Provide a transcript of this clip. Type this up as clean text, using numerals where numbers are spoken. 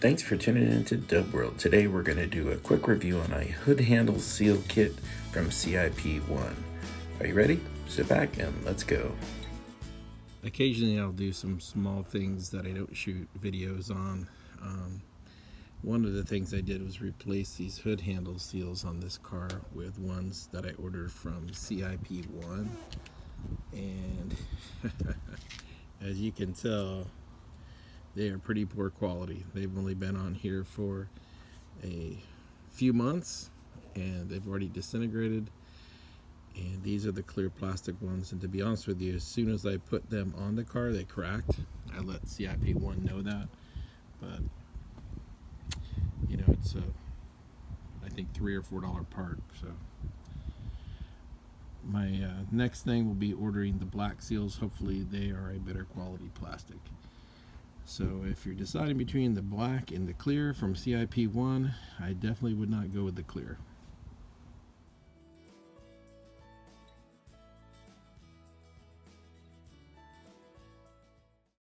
Thanks for tuning in to Dub World. Today we're going to do a quick review on a hood handle seal kit from CIP1. Are you ready? Sit back and let's go. Occasionally I'll do some small things that I don't shoot videos on. One of the things I did was replace these hood handle seals on this car with ones that I ordered from CIP1. And as you can tell, they are pretty poor quality. They've only been on here for a few months and they've already disintegrated. And these are the clear plastic ones, and to be honest with you, as soon as I put them on the car they cracked. I let CIP1 know that, but you know, it's I think $3 or $4 part. So my next thing will be ordering the black seals. Hopefully they are a better quality plastic. So if you're deciding between the black and the clear from CIP1, I definitely would not go with the clear.